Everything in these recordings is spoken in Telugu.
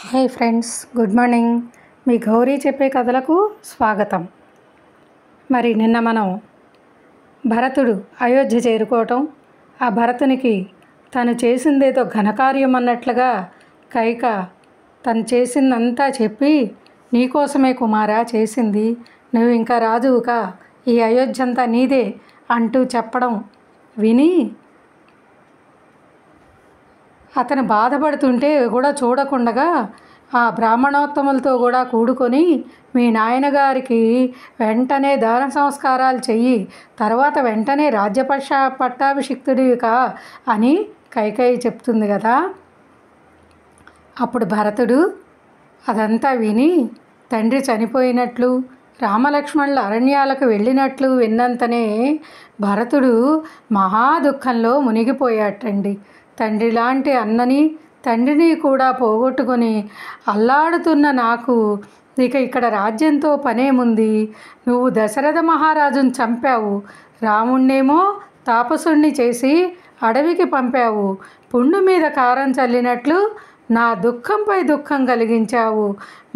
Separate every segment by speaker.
Speaker 1: Hi friends, good morning. మీ గౌరీ చెప్పే కథలకు స్వాగతం. మరి నిన్న మనం భరతుడు అయోధ్య చేరుకోవటం, ఆ భరతునికి తను చేసిందేదో ఘనకార్యం అన్నట్లుగా కైక తను చేసిందంతా చెప్పి, నీకోసమే కుమారా చేసింది, నువ్వు ఇంకా రాజువుగా, ఈ అయోధ్య అంతా నీదే అంటూ చెప్పడం విని అతను బాధపడుతుంటే కూడా చూడకుండగా ఆ బ్రాహ్మణోత్తములతో కూడా కూడుకొని, మీ నాయనగారికి వెంటనే దాన సంస్కారాలు చెయ్యి, తర్వాత వెంటనే పట్టాభిషిక్తుడివికా అని కైకేయి చెప్తుంది కదా. అప్పుడు భరతుడు అదంతా విని తండ్రి చనిపోయినట్లు, రామలక్ష్మణుల అరణ్యాలకు వెళ్ళినట్లు విన్నంతనే భరతుడు మహా దుఃఖంలో మునిగిపోయాటండి. తండ్రి లాంటి అన్నని తండ్రిని కూడా పోగొట్టుకొని అల్లాడుతున్న నాకు ఇక ఇక్కడ రాజ్యంతో పనేముంది, నువ్వు దశరథ మహారాజును చంపావు, రాముణ్ణేమో తాపసుణ్ణి చేసి అడవికి పంపావు, పుండు మీద కారం చల్లినట్లు నా దుఃఖంపై దుఃఖం కలిగించావు,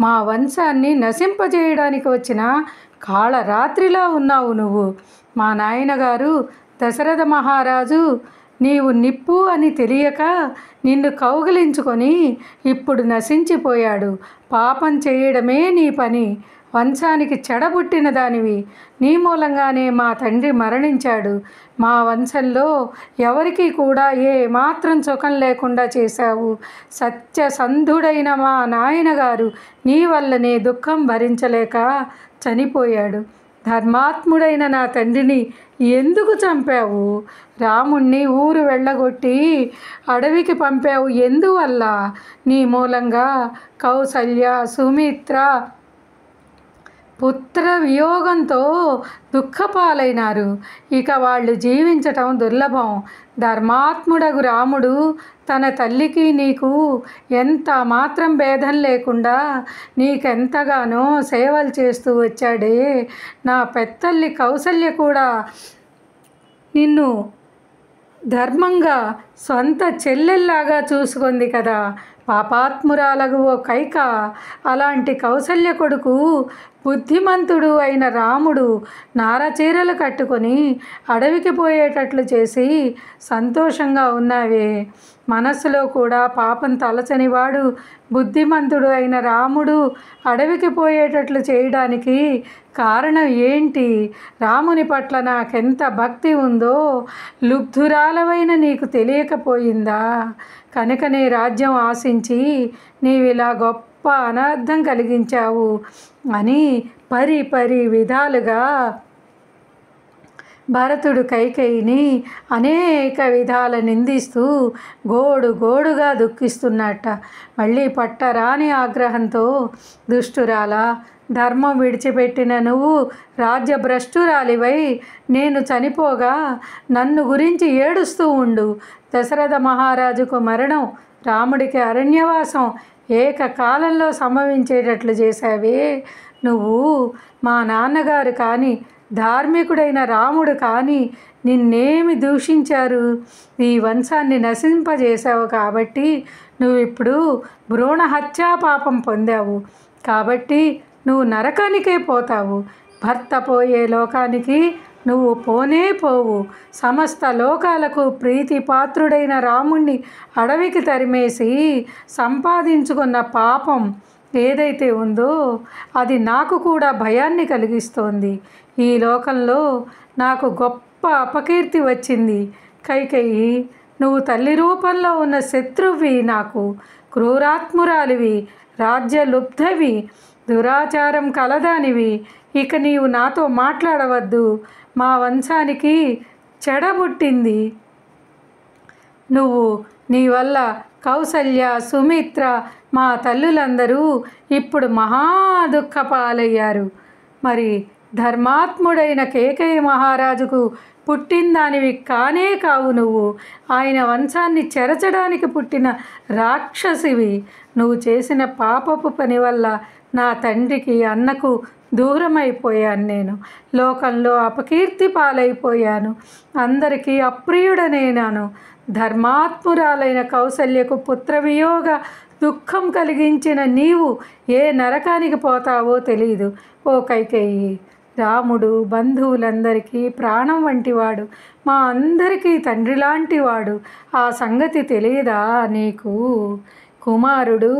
Speaker 1: మా వంశాన్ని నశింపజేయడానికి వచ్చిన కాళరాత్రిలా ఉన్నావు నువ్వు. మా నాయనగారు దశరథ మహారాజు నీవు నిప్పు అని తెలియక నిన్ను కౌగిలించుకొని ఇప్పుడు నశించిపోయాడు. పాపం చేయడమే నీ పని, వంశానికి చెడబుట్టిన దానివి, నీ మూలంగానే మా తండ్రి మరణించాడు, మా వంశంలో ఎవరికి కూడా ఏ మాత్రం సుఖం లేకుండా చేశావు. సత్యసంధుడైన మా నాయనగారు నీ వల్లనే దుఃఖం భరించలేక చనిపోయాడు. ధర్మాత్ముడైన నా తండ్రిని ఎందుకు చంపావు? రాముణ్ణి ఊరు వెళ్ళగొట్టి అడవికి పంపావు ఎందువల్ల? నీ మూలంగా కౌసల్య, సుమిత్ర పుత్ర వియోగంతో దుఃఖపాలైనారు. ఇక వాళ్ళు జీవించటం దుర్లభం. ధర్మాత్ముడగు రాముడు తన తల్లికి నీకు ఎంత మాత్రం భేదం లేకుండా నీకెంతగానో సేవలు చేస్తూ వచ్చాడే. నా పెద్దల్లి కౌసల్య కూడా నిన్ను ధర్మంగా సొంత చెల్లెల్లాగా చూసుకుంది కదా. పాపాత్మురాలగు ఓ కైక అలాంటి కౌసల్య కొడుకు బుద్ధిమంతుడు అయిన రాముడు నారచీరలు కట్టుకొని అడవికి పోయేటట్లు చేసి సంతోషంగా ఉన్నావే. మనస్సులో కూడా పాపం తలచనివాడు బుద్ధిమంతుడు అయిన రాముడు అడవికి పోయేటట్లు చేయడానికి కారణం ఏంటి? రాముని పట్ల నాకెంత భక్తి ఉందో లుబ్ధురాలవైన నీకు తెలియకపోయిందా? కనుకనే రాజ్యం ఆశించి నీవిలా గొప్ప అనర్థం కలిగించావు అని పరి విధాలుగా భరతుడు కైకేయిని అనేక విధాల నిందిస్తూ గోడుగా దుఃఖిస్తున్నట్ట. మళ్ళీ పట్టరాని ఆగ్రహంతో, దుష్టురాలా, ధర్మం విడిచిపెట్టిన నువ్వు రాజ్యభ్రష్టురాలివై నేను చనిపోగా నన్ను గురించి ఏడుస్తూ ఉండు. దశరథ మహారాజుకు మరణం, రాముడికి అరణ్యవాసం ఏకకాలంలో సంభవించేటట్లు చేశావే నువ్వు. మా నాన్నగారు కానీ ధార్మికుడైన రాముడు కానీ నిన్నేమి దూషించారు? ఈ వంశాన్ని నశింపజేశావు కాబట్టి నువ్వు ఇప్పుడు భ్రూణ హత్యా పాపం పొందావు. కాబట్టి నువ్వు నరకానికే పోతావు. భర్త పోయే లోకానికి నువ్వు పోనే పోవు. సమస్త లోకాలకు ప్రీతిపాత్రుడైన రాముణ్ణి అడవికి తరిమేసి సంపాదించుకున్న పాపం ఏదైతే ఉందో అది నాకు కూడా భయాన్ని కలిగిస్తోంది. ఈ లోకంలో నాకు గొప్ప అపకీర్తి వచ్చింది. కైకేయి, నువ్వు తల్లి రూపంలో ఉన్న శత్రువి, నాకు క్రూరాత్మురాలివి, రాజ్యలుబ్ధవి, దురాచారం కలదానివి. ఇక నీవు నాతో మాట్లాడవద్దు. మా వంశానికి చెడబుట్టింది నువ్వు. నీ వల్ల కౌసల్య, సుమిత్ర, మా తల్లులందరూ ఇప్పుడు మహా దుఃఖపాలయ్యారు. మరి ధర్మాత్ముడైన కేకయ్య మహారాజుకు పుట్టిందానివి కానే కావు నువ్వు. ఆయన వంశాన్ని చెరచడానికి పుట్టిన రాక్షసివి. నువ్వు చేసిన పాపపు పని వల్ల నా తండ్రికి, అన్నకు దూరమైపోయాను. నేను లోకంలో అపకీర్తి పాలైపోయాను. అందరికీ అప్రియుడనైనాను. ధర్మాత్మురాలైన కౌసల్యకు పుత్రవియోగ దుఃఖం కలిగించిన నీవు ఏ నరకానికి పోతావో తెలియదు. ఓ కైకేయి, రాముడు బంధువులందరికీ ప్రాణం వంటివాడు, మా అందరికీ తండ్రి లాంటివాడు. ఆ సంగతి తెలియదా నీకు? కుమారుడు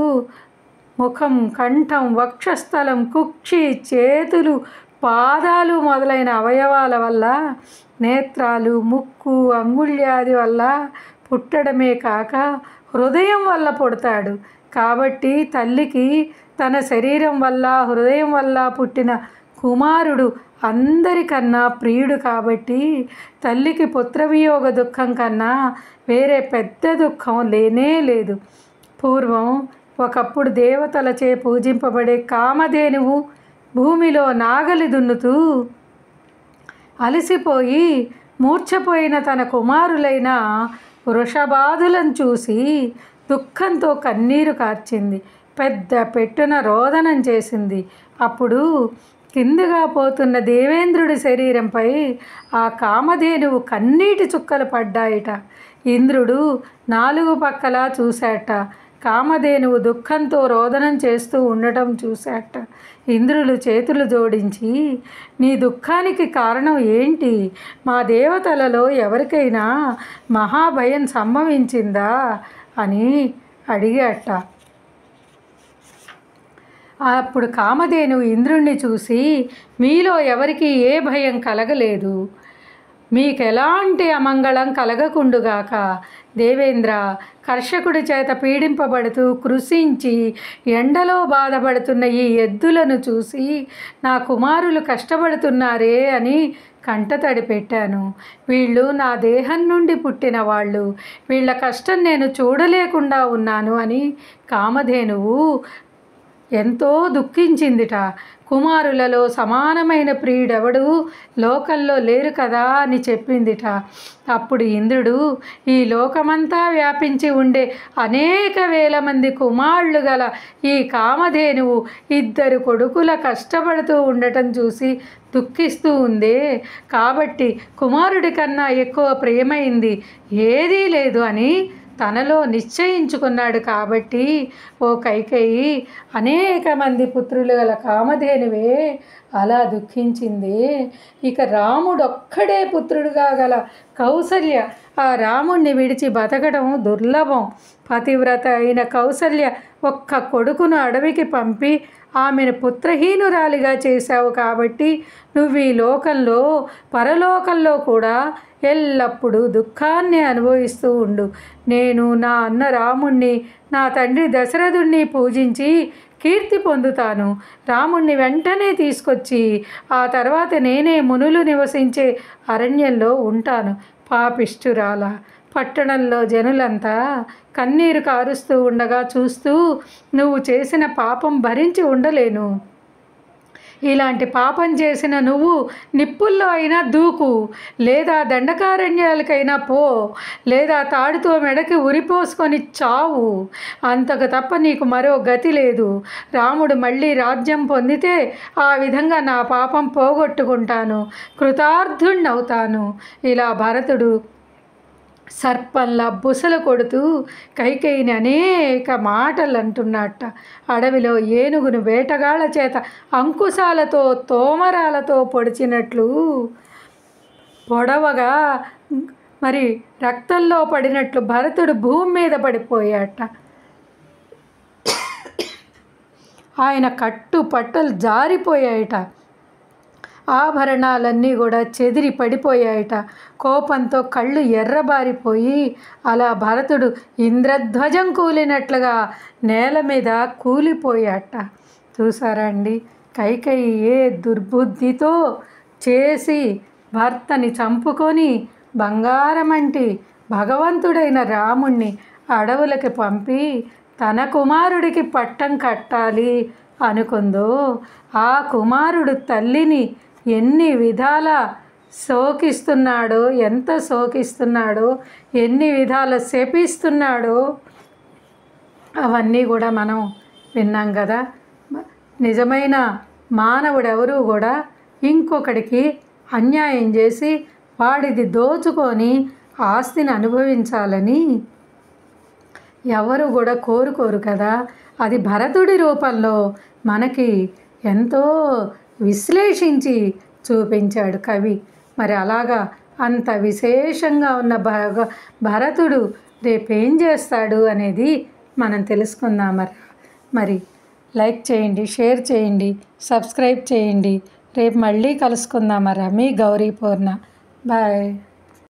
Speaker 1: ముఖం, కంఠం, వక్షస్థలం, కుక్షి, చేతులు, పాదాలు మొదలైన అవయవాల వల్ల, నేత్రాలు, ముక్కు, అంగుళ్యాది వల్ల పుట్టడమే కాక హృదయం వల్ల పుడతాడు. కాబట్టి తల్లికి తన శరీరం వల్ల హృదయం వల్ల పుట్టిన కుమారుడు అందరికన్నా ప్రియుడు. కాబట్టి తల్లికి పుత్రవియోగ దుఃఖం కన్నా వేరే పెద్ద దుఃఖం లేనే లేదు. పూర్వం ఒకప్పుడు దేవతలచే పూజింపబడే కామధేనువు భూమిలో నాగలి దున్నుతూ అలసిపోయి మూర్ఛపోయిన తన కుమారులైన వృషభాదులను చూసి దుఃఖంతో కన్నీరు కార్చింది. పెద్ద పెట్టున రోదనం చేసింది. అప్పుడు కిందగా పోతున్న దేవేంద్రుడి శరీరంపై ఆ కామధేనువు కన్నీటి చుక్కలు పడ్డాయిట. ఇంద్రుడు నాలుగు పక్కలా చూశాట. కామధేనువు దుఃఖంతో రోదనం చేస్తూ ఉండటం చూశాట. ఇంద్రులు చేతులు జోడించి, నీ దుఃఖానికి కారణం ఏంటి? మా దేవతలలో ఎవరికైనా మహాభయం సంభవించిందా అని అడిగాట. అప్పుడు కామధేనువు ఇంద్రుణ్ణి చూసి, మీలో ఎవరికి ఏ భయం కలగలేదు, మీకెలాంటి అమంగళం కలగకుండుగాక. దేవేంద్ర, కర్షకుడి చేత పీడింపబడుతూ కృషించి ఎండలో బాధపడుతున్న ఈ ఎద్దులను చూసి నా కుమారులు కష్టపడుతున్నారే అని కంటతడి పెట్టాను. వీళ్ళు నా దేహం నుండి పుట్టిన వాళ్ళు, వీళ్ళ కష్టం నేను చూడలేకుండా ఉన్నాను అని కామధేనువు ఎంతో దుఃఖించిందిట. కుమారులలో సమానమైన ప్రియుడెవడు లోకంలో లేరు కదా అని చెప్పిందిట. అప్పుడు ఇంద్రుడు, ఈ లోకమంతా వ్యాపించి ఉండే అనేక వేల మంది కుమారులు గల ఈ కామధేనువు ఇద్దరు కొడుకుల కష్టపడుతూ ఉండటం చూసి దుఃఖిస్తూ ఉందే, కాబట్టి కుమారుడి కన్నా ఎక్కువ ప్రియమైంది ఏదీ లేదు అని తనలో నిశ్చయించుకున్నాడు. కాబట్టి ఓ కైకేయి, అనేక మంది పుత్రులు గల కామధేనువే అలా దుఃఖించింది. ఇక రాముడొక్కడే పుత్రుడుగా గల కౌసల్య ఆ రాముణ్ణి విడిచి బతకడం దుర్లభం. పతివ్రత అయిన కౌసల్య ఒక్క కొడుకును అడవికి పంపి ఆమెను పుత్రహీనురాలిగా చేశావు. కాబట్టి నువ్వు ఈ లోకంలో పరలోకంలో కూడా ఎల్లప్పుడూ దుఃఖాన్ని అనుభవిస్తూ ఉండు. నేను నా అన్న రాముణ్ణి, నా తండ్రి దశరథుణ్ణి పూజించి కీర్తి పొందుతాను. రాముణ్ణి వెంటనే తీసుకొచ్చి ఆ తర్వాత నేనే మునులు నివసించే అరణ్యంలో ఉంటాను. పాపిష్ఠురాల, పట్టణంలో జనులంతా కన్నీరు కారుస్తూ ఉండగా చూస్తూ నువ్వు చేసిన పాపం భరించి ఉండలేను. ఇలాంటి పాపం చేసిన నువ్వు నిప్పుల్లో అయినా దూకు, లేదా దండకారణ్యాలకైనా పో, లేదా తాడుతో మెడకి ఉరిపోసుకొని చావు. అంతకు తప్ప నీకు మరో గతి లేదు. రాముడు మళ్ళీ రాజ్యం పొందితే ఆ విధంగా నా పాపం పోగొట్టుకుంటాను, కృతార్థుణ్ణవుతాను. ఇలా భరతుడు సర్పంలా బుసలు కొడుతూ కైకేయిని అనేక మాటలు అంటున్నట్ట. అడవిలో ఏనుగును వేటగాళ్ల చేత అంకుశాలతో తోమరాలతో పొడిచినట్లు పొడవగా మరి రక్తంలో పడినట్లు భరతుడు భూమి మీద పడిపోయాట. ఆయన కట్టు పట్టలు జారిపోయాయట. ఆభరణాలన్నీ కూడా చెదిరి పడిపోయాయట. కోపంతో కళ్ళు ఎర్రబారిపోయి అలా భరతుడు ఇంద్రధ్వజం కూలినట్లుగా నేల మీద కూలిపోయాట. చూసారా అండి, కైకేయి ఏ దుర్బుద్ధితో చేసి భర్తని చంపుకొని బంగారమంటి భగవంతుడైన రాముణ్ణి అడవులకి పంపి తన కుమారుడికి పట్టం కట్టాలి అనుకుందో, ఆ కుమారుడు తల్లిని ఎన్ని విధాల శోకిస్తున్నాడో, ఎంత శోకిస్తున్నాడో, ఎన్ని విధాల శపిస్తున్నాడో అవన్నీ కూడా మనం విన్నాం కదా. నిజమైన మానవుడెవరూ కూడా ఇంకొకడికి అన్యాయం చేసి వాడిది దోచుకొని ఆస్తిని అనుభవించాలని ఎవరు కూడా కోరుకోరు కదా. అది భరతుడి రూపంలో మనకి ఎంతో విశ్లేషించి చూపించాడు కవి. మరి అలాగా అంత విశేషంగా ఉన్న భరతుడు రేపేం చేస్తాడు అనేది మనం తెలుసుకుందాం. మరి లైక్ చేయండి, షేర్ చేయండి, సబ్స్క్రైబ్ చేయండి. రేపు మళ్ళీ కలుసుకుందాం. మీ గౌరీ పూర్ణ. బాయ్.